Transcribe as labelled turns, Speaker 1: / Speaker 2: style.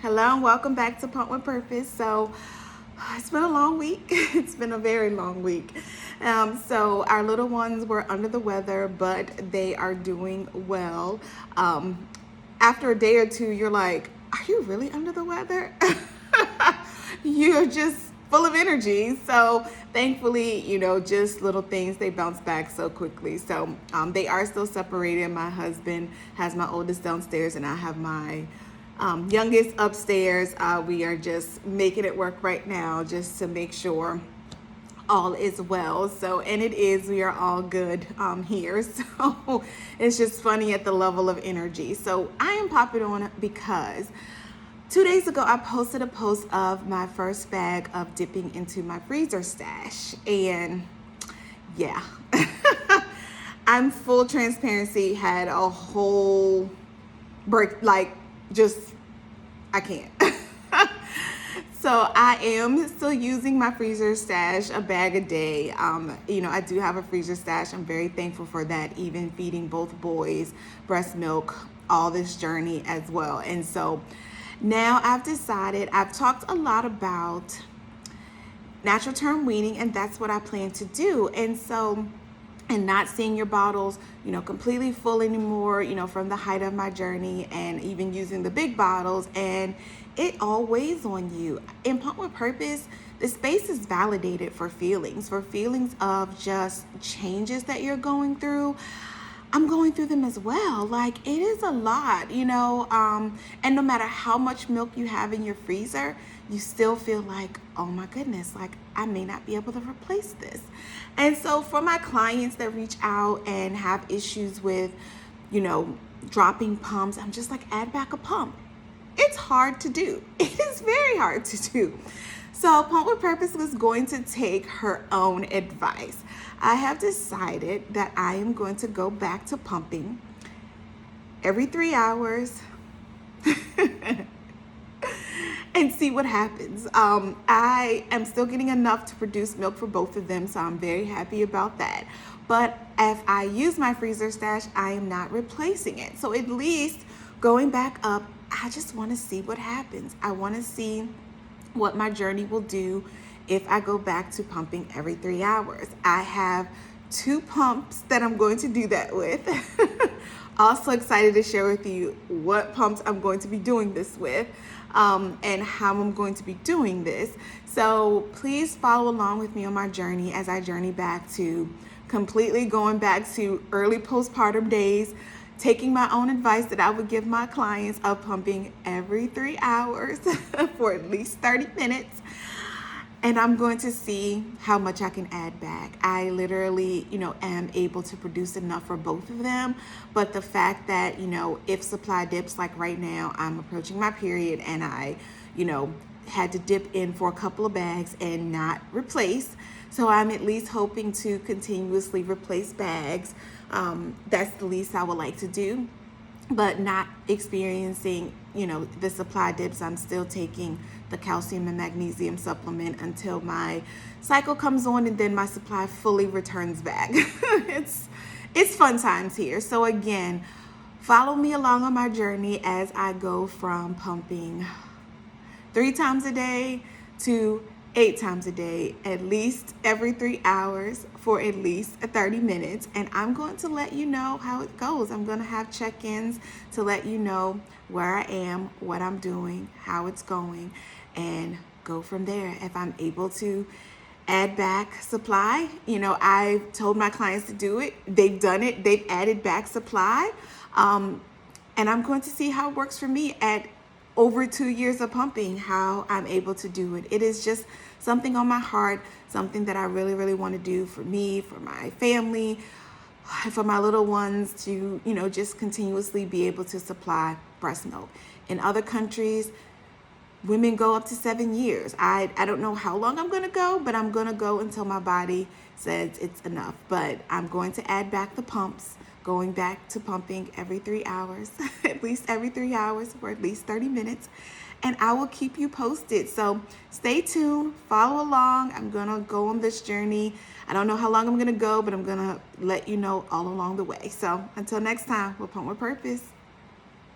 Speaker 1: Hello and welcome back to Pump with Purpose. So it's been a long week. It's been a very long week. So our little ones were under the weather, but they are doing well. After a day or two, you're like, are you really under the weather? You're just full of energy. So thankfully, just little things, they bounce back so quickly. So they are still separated. My husband has my oldest downstairs and I have my youngest upstairs. We are just making it work right now just to make sure all is well. So, and it is, we are all good here. So it's just funny at the level of energy. So I am popping on because 2 days ago, I posted a post of my first bag of dipping into my freezer stash. And yeah, I'm full transparency, had a whole break, I can't. So I am still using my freezer stash, a bag a day. I do have a freezer stash. I'm very thankful for that, even feeding both boys breast milk all this journey as well. And so now I've talked a lot about natural term weaning, and that's what I plan to do. And not seeing your bottles, completely full anymore, from the height of my journey, and even using the big bottles, and it all weighs on you. In Pump with Purpose, the space is validated for feelings of just changes that you're going through. I'm going through them as well. Like, it is a lot, and no matter how much milk you have in your freezer, you still feel like, oh my goodness, like I may not be able to replace this. And so for my clients that reach out and have issues with, dropping pumps, I'm just like, add back a pump. It's hard to do. It is very hard to do. So Pump with Purpose was going to take her own advice. I have decided that I am going to go back to pumping every 3 hours and see what happens. I am still getting enough to produce milk for both of them, so I'm very happy about that. But if I use my freezer stash, I am not replacing it. So at least going back up, I just want to see what happens. I want to see what my journey will do if I go back to pumping every 3 hours. I have 2 pumps that I'm going to do that with. Also excited to share with you what pumps I'm going to be doing this with, and how I'm going to be doing this. So please follow along with me on my journey as I journey back to completely going back to early postpartum days, taking my own advice that I would give my clients of pumping every 3 hours for at least 30 minutes. And I'm going to see how much I can add back. I literally, am able to produce enough for both of them. But the fact that, if supply dips, like right now, I'm approaching my period and I, had to dip in for a couple of bags and not replace. So I'm at least hoping to continuously replace bags. That's the least I would like to do. But not experiencing, the supply dips. I'm still taking the calcium and magnesium supplement until my cycle comes on, and then my supply fully returns back. It's fun times here. So again, follow me along on my journey as I go from pumping 3 times a day to 8 times a day, at least every 3 hours for at least 30 minutes. And I'm going to let you know how it goes. I'm going to have check-ins to let you know where I am, what I'm doing, how it's going, and go from there. If I'm able to add back supply, I've told my clients to do it. They've done it. They've added back supply. And I'm going to see how it works for me at over 2 years of pumping, how I'm able to do it. It is just something on my heart, something that I really, really want to do for me, for my family, for my little ones to, just continuously be able to supply breast milk. In other countries, women go up to 7 years. I don't know how long I'm going to go, but I'm going to go until my body says it's enough. But I'm going to add back the pumps, going back to pumping every 3 hours, at least every 3 hours for at least 30 minutes. And I will keep you posted. So stay tuned, follow along. I'm going to go on this journey. I don't know how long I'm going to go, but I'm going to let you know all along the way. So until next time, we'll Pump with Purpose.